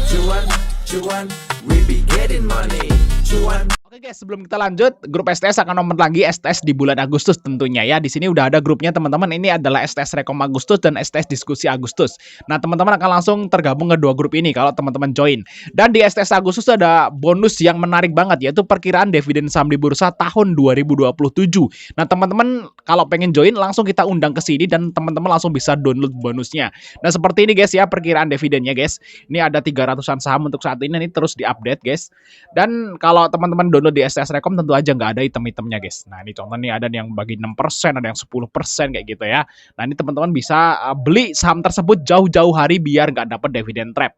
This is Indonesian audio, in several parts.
Cuan, cuan, we be getting money. Cuan. Oke guys, sebelum kita lanjut, grup STS akan nomor lagi STS di bulan Agustus tentunya ya. Di sini udah ada grupnya teman-teman. Ini adalah STS Rekom Agustus dan STS Diskusi Agustus. Nah, teman-teman akan langsung tergabung ke dua grup ini kalau teman-teman join. Dan di STS Agustus ada bonus yang menarik banget, yaitu perkiraan dividen saham di bursa tahun 2027. Nah, teman-teman kalau pengen join langsung kita undang ke sini dan teman-teman langsung bisa download bonusnya. Nah, seperti ini guys ya perkiraan dividennya guys. Ini ada 300-an saham untuk saat ini terus diupdate guys. Dan kalau teman-teman download di STS Rekom tentu aja nggak ada item-itemnya guys. Nah ini contoh nih ada yang bagi 6%, ada yang 10% kayak gitu ya. Nah ini teman-teman bisa beli saham tersebut jauh-jauh hari biar nggak dapat dividen trap.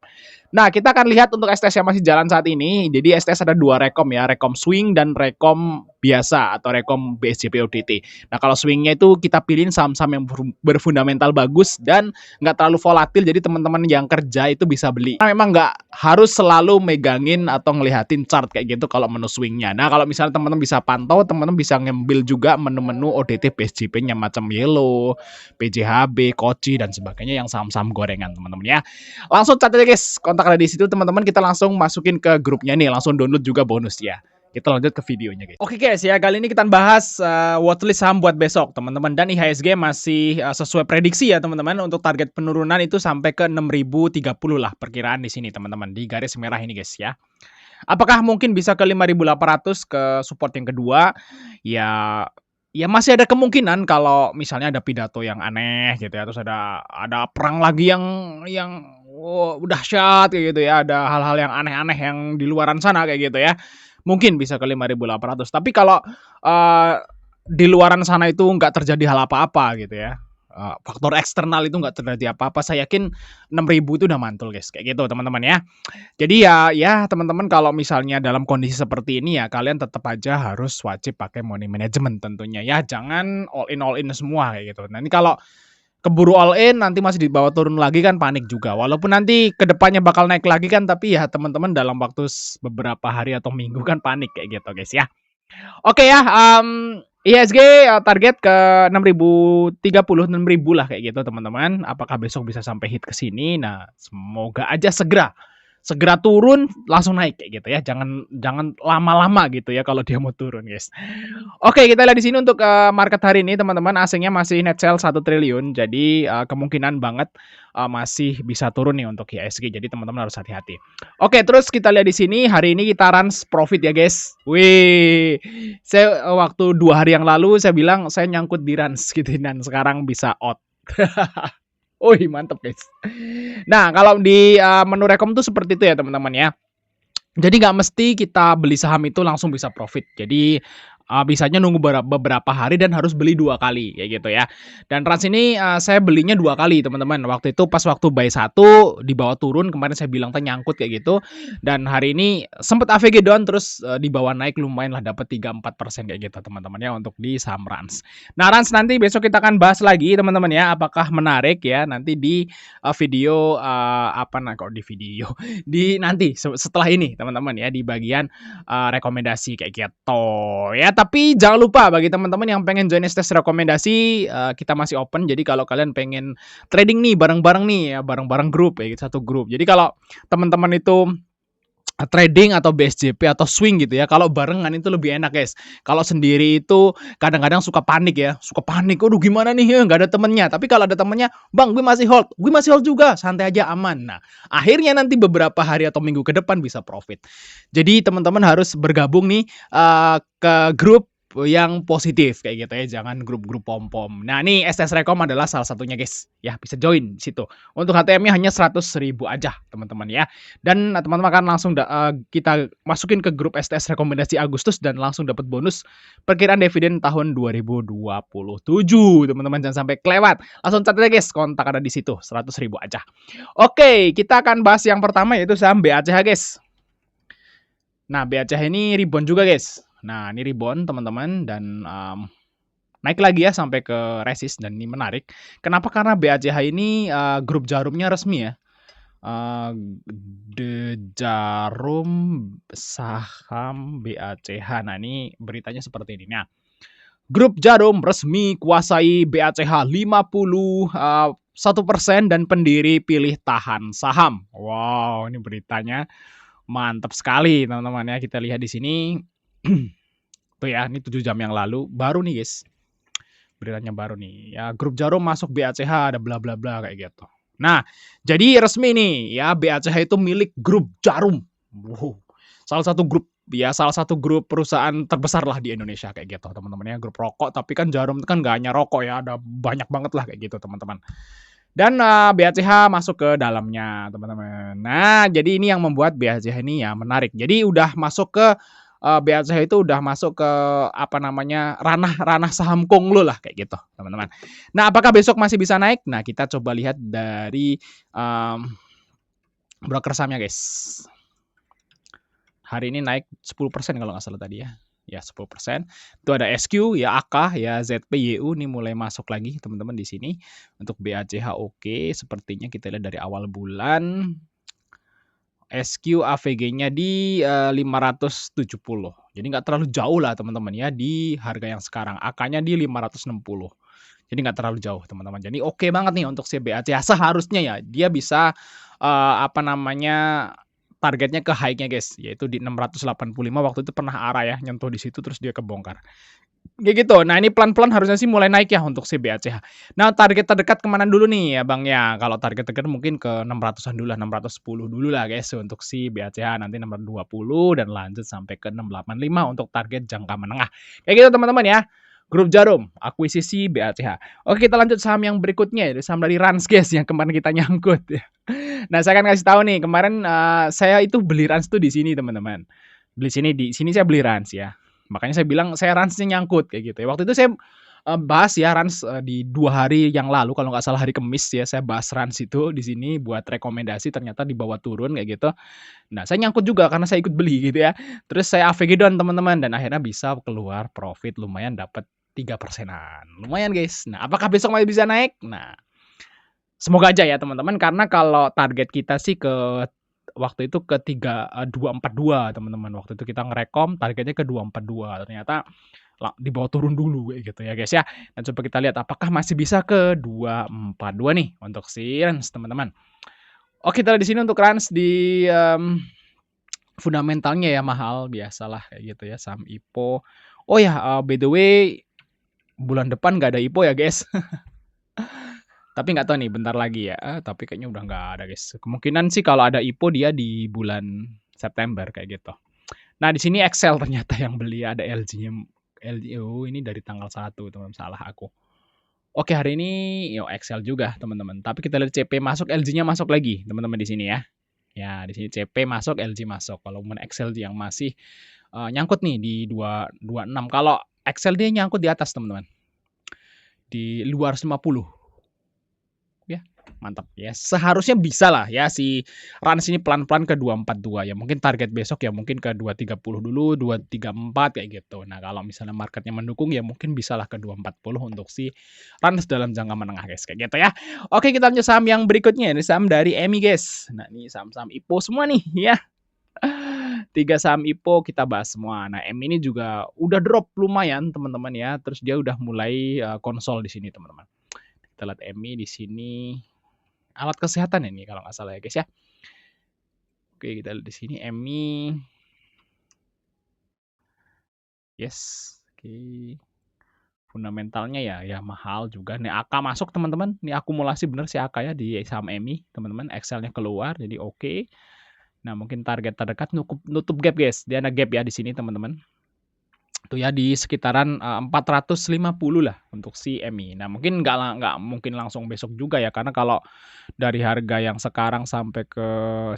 Nah kita akan lihat untuk STS yang masih jalan saat ini. Jadi STS ada dua rekom ya, rekom swing dan rekom biasa atau rekom BSJP ODT. Nah kalau swingnya itu kita pilihin saham-saham yang berfundamental bagus dan nggak terlalu volatil. Jadi teman-teman yang kerja itu bisa beli. Nah, memang nggak harus selalu megangin atau ngelihatin chart kayak gitu kalau menu swingnya. Nah kalau misalnya teman-teman bisa pantau, teman-teman bisa ngambil juga menu-menu ODT BSJP-nya macam Yellow, PJHB, Koci dan sebagainya yang saham-saham gorengan teman-teman ya. Langsung catat aja guys, kontak ada di situ teman-teman. Kita langsung masukin ke grupnya nih, langsung download juga bonus ya. Kita lanjut ke videonya guys. Oke guys ya, kali ini kita bahas watchlist saham buat besok teman-teman. Dan IHSG masih sesuai prediksi ya teman-teman. Untuk target penurunan itu sampai ke 6030 lah perkiraan di sini teman-teman. Di garis merah ini guys ya. Apakah mungkin bisa ke 5800 ke support yang kedua? Ya masih ada kemungkinan kalau misalnya ada pidato yang aneh gitu ya. Terus ada perang lagi yang dahsyat kayak gitu ya. Ada hal-hal yang aneh-aneh yang di luaran sana kayak gitu ya. Mungkin bisa ke 5800. Tapi kalau di luaran sana itu nggak terjadi hal apa-apa gitu ya. Faktor eksternal itu nggak terjadi apa-apa. Saya yakin 6000 itu udah mantul guys. Kayak gitu teman-teman ya. Jadi ya teman-teman kalau misalnya dalam kondisi seperti ini ya kalian tetap aja harus wajib pakai money management tentunya ya. Jangan all in semua kayak gitu. Nah ini kalau keburu all in nanti masih dibawa turun lagi kan panik juga. Walaupun nanti kedepannya bakal naik lagi kan, tapi ya teman-teman dalam waktu beberapa hari atau minggu kan panik kayak gitu guys ya. Oke ya, IHSG target ke 6030, 6000 lah kayak gitu teman-teman. Apakah besok bisa sampai hit ke sini? Nah semoga aja segera turun langsung naik kayak gitu ya. Jangan lama-lama gitu ya kalau dia mau turun guys. Oke, kita lihat di sini untuk market hari ini teman-teman, asingnya masih net sell 1 triliun. Jadi kemungkinan banget masih bisa turun nih untuk IHSG. Jadi teman-teman harus hati-hati. Oke, terus kita lihat di sini hari ini kita runs profit ya guys. Wih. Saya waktu 2 hari yang lalu saya bilang saya nyangkut di runs gitu dan sekarang bisa out. Wih, mantap guys. Nah, kalau di menu rekom tuh seperti itu ya teman-teman ya. Jadi nggak mesti kita beli saham itu langsung bisa profit. Jadi bisanya nunggu beberapa hari dan harus beli 2 kali kayak gitu ya. Dan Rans ini saya belinya 2 kali teman-teman. Waktu itu pas waktu buy 1 dibawa turun, kemarin saya bilang nyangkut kayak gitu. Dan hari ini sempat AVG down terus dibawa naik lumayan lah dapat 3-4% kayak gitu teman-teman ya untuk di saham Rans. Nah Rans nanti besok kita akan bahas lagi teman-teman ya, apakah menarik ya nanti di video di nanti setelah ini teman-teman ya di bagian rekomendasi kayak gitu ya. Tapi jangan lupa bagi teman-teman yang pengen join STS rekomendasi, kita masih open. Jadi kalau kalian pengen trading nih bareng-bareng nih ya, bareng-bareng grup ya, satu grup. Jadi kalau teman-teman itu trading atau BSJP atau swing gitu ya, kalau barengan itu lebih enak guys. Kalau sendiri itu kadang-kadang suka panik ya, aduh gimana nih ya nggak ada temennya. Tapi kalau ada temennya, bang gue masih hold juga, santai aja aman. Nah akhirnya nanti beberapa hari atau minggu ke depan bisa profit. Jadi teman-teman harus bergabung nih ke grup yang positif kayak gitu ya, jangan grup-grup pom-pom. Nah ini STS Rekom adalah salah satunya guys ya, bisa join di situ. Untuk HTM-nya hanya 100.000 aja teman-teman ya. Dan teman-teman akan langsung kita masukin ke grup STS rekomendasi Agustus dan langsung dapat bonus perkiraan dividen tahun 2027 teman-teman, jangan sampai kelewat. Langsung catat ya guys, kontak ada di situ 100.000 aja. Oke, kita akan bahas yang pertama yaitu saham BACH guys. Nah BACH ini rebound juga guys. Nah ini rebound teman-teman dan naik lagi ya sampai ke resist dan ini menarik. Kenapa? Karena BACH ini grup jarumnya resmi ya. The Jarum saham BACH. Nah ini beritanya seperti ini. Nah, grup Jarum resmi kuasai BACH 50 1% dan pendiri pilih tahan saham. Wow, ini beritanya mantap sekali teman-teman ya. Kita lihat di sini. Tuh ya, ini 7 jam yang lalu. Baru nih guys. Beritanya baru nih. Ya, grup Jarum masuk BACH, ada bla bla bla kayak gitu. Nah, jadi resmi nih ya, BACH itu milik grup Jarum. Wow. Salah satu grup perusahaan terbesar lah di Indonesia kayak gitu teman-teman ya, grup rokok, tapi kan Jarum itu kan nggak hanya rokok ya, ada banyak banget lah kayak gitu teman-teman. Dan BACH masuk ke dalamnya teman-teman. Nah, jadi ini yang membuat BACH ini ya menarik. Jadi udah masuk ke BACH itu udah masuk ke apa namanya, ranah saham konglo lah kayak gitu teman-teman. Nah, apakah besok masih bisa naik? Nah, kita coba lihat dari broker sahamnya guys. Hari ini naik 10% kalau nggak salah tadi ya. Ya 10%. Itu ada SQ, ya AK, ya ZPYU ini mulai masuk lagi teman-teman di sini. Untuk BACH oke, sepertinya kita lihat dari awal bulan. SQ AVG-nya di 570. Jadi nggak terlalu jauh lah teman-teman ya di harga yang sekarang. AK-nya di 560. Jadi nggak terlalu jauh teman-teman. Jadi oke banget nih untuk si BACH. Seharusnya ya dia bisa apa namanya, targetnya ke high-nya guys, yaitu di 685. Waktu itu pernah arah ya, nyentuh di situ terus dia kebongkar. Kayak gitu. Nah, ini pelan-pelan harusnya sih mulai naik ya untuk si BACH. Nah, target terdekat kemana dulu nih ya Bang ya? Kalau target terdekat mungkin ke 600-an dulu lah, 610 dulu lah guys untuk si BACH. Nanti 620 dan lanjut sampai ke 685 untuk target jangka menengah. Kayak gitu teman-teman ya. Grup Jarum, akuisisi BACH. Oke, kita lanjut saham yang berikutnya, saham dari Rans guys yang kemarin kita nyangkut ya. Nah, saya akan kasih tahu nih, kemarin saya itu beli Rans tuh di sini teman-teman. Di sini saya beli Rans ya. Makanya saya bilang saya Ransnya nyangkut kayak gitu ya. Waktu itu saya bahas ya Rans di 2 hari yang lalu kalau nggak salah hari Kamis ya, saya bahas Rans itu di sini buat rekomendasi, ternyata di bawah turun kayak gitu. Nah, saya nyangkut juga karena saya ikut beli gitu ya. Terus saya AVG down teman-teman dan akhirnya bisa keluar profit lumayan, dapat 3%-an. Lumayan guys. Nah, apakah besok masih bisa naik? Nah, semoga aja ya teman-teman, karena kalau target kita sih waktu itu ke 242 teman-teman. Waktu itu kita ngerekom targetnya ke 242. Ternyata di bawah turun dulu kayak gitu ya guys ya. Nah, coba kita lihat apakah masih bisa ke 242 nih untuk si Rans teman-teman. Oke, kita lihat di sini untuk Rans di fundamentalnya ya mahal biasalah kayak gitu ya, saham IPO. Oh ya, by the way bulan depan nggak ada IPO ya guys. Tapi nggak tahu nih bentar lagi ya, tapi kayaknya udah nggak ada guys. Kemungkinan sih kalau ada IPO dia di bulan September kayak gitu. Nah, di sini Excel ternyata yang beli, ada LG-nya. Oh, ini dari tanggal 1 teman-teman, salah aku. Oke, hari ini yo Excel juga teman-teman. Tapi kita lihat CP masuk, LG-nya masuk lagi teman-teman di sini ya. Ya, di sini CP masuk, LG masuk. Kalau Excel yang masih nyangkut nih di 226. Kalau Excel dia nyangkut di atas teman-teman. Di luar 50. Ya, mantap ya. Seharusnya bisa lah ya si Rans ini pelan-pelan ke 242 ya. Mungkin target besok ya mungkin ke 230 dulu, 234 kayak gitu. Nah, kalau misalnya marketnya mendukung ya mungkin bisalah ke 240 untuk si Rans dalam jangka menengah guys kayak gitu ya. Oke, kita lanjut saham yang berikutnya. Ini saham dari EMI guys. Nah, ini saham-saham IPO semua nih ya. 3 saham IPO kita bahas semua. Nah, EMI ini juga udah drop lumayan teman-teman ya. Terus dia udah mulai konsol di sini teman-teman. Kita lihat EMI di sini alat kesehatan ini kalau nggak salah ya guys ya. Oke, kita lihat di sini EMI. Yes, oke. Fundamentalnya ya mahal juga. Nih AK masuk teman-teman. Ini akumulasi bener si AK ya di saham EMI teman-teman. Excelnya keluar jadi oke. Nah, mungkin target terdekat nutup gap guys. Dia ada gap ya di sini teman-teman. Itu ya di sekitaran 450 lah untuk si EMI. Nah, mungkin nggak mungkin langsung besok juga ya, karena kalau dari harga yang sekarang sampai ke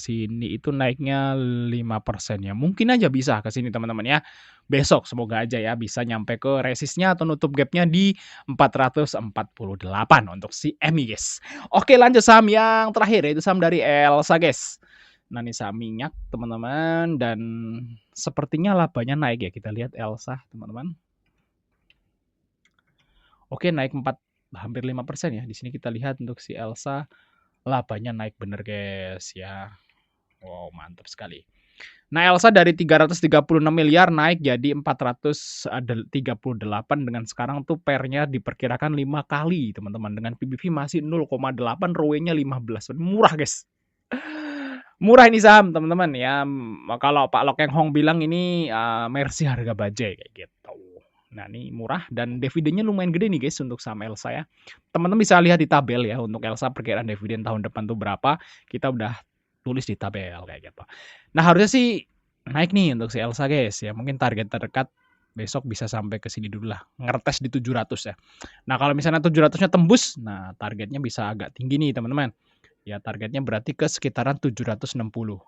sini itu naiknya 5% ya. Mungkin aja bisa ke sini teman-teman ya. Besok semoga aja ya bisa nyampe ke resistnya atau nutup gapnya di 448 untuk si EMI guys. Oke, lanjut saham yang terakhir yaitu saham dari Elsa guys. Nah, ini saham minyak teman-teman dan sepertinya labanya naik ya. Kita lihat Elsa teman-teman. Oke, naik hampir 5% ya. Di sini kita lihat untuk si Elsa labanya naik bener guys ya. Wow, mantap sekali. Nah, Elsa dari 336 miliar naik jadi 438 dengan sekarang tuh pair-nya diperkirakan 5 kali, teman-teman. Dengan PBV masih 0,8, ROE-nya 15. Murah, guys. Murah ini saham, teman-teman ya. Kalau Pak Lok Eng Hong bilang ini Mercy harga bajai kayak gitu. Nah, ini murah dan dividennya lumayan gede nih, guys, untuk saham Elsa ya. Teman-teman bisa lihat di tabel ya untuk Elsa perkiraan dividen tahun depan tuh berapa. Kita udah tulis di tabel kayak gitu. Nah, harusnya sih naik nih untuk si Elsa, guys, ya. Mungkin target terdekat besok bisa sampai ke sini dulu lah, ngetes di 700 ya. Nah, kalau misalnya 700-nya tembus, nah targetnya bisa agak tinggi nih, teman-teman. Ya, targetnya berarti ke sekitaran 760.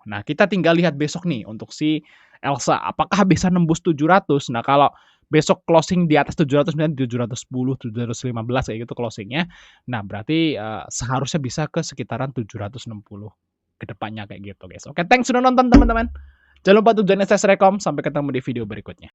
Nah, kita tinggal lihat besok nih untuk si Elsa, apakah bisa nembus 700. Nah, kalau besok closing di atas 700, misalnya 710, 715 kayak gitu closingnya. Nah, berarti seharusnya bisa ke sekitaran 760 ke depannya kayak gitu, guys. Oke, thanks sudah nonton, teman-teman. Jangan lupa tujuan STS Rekom. Sampai ketemu di video berikutnya.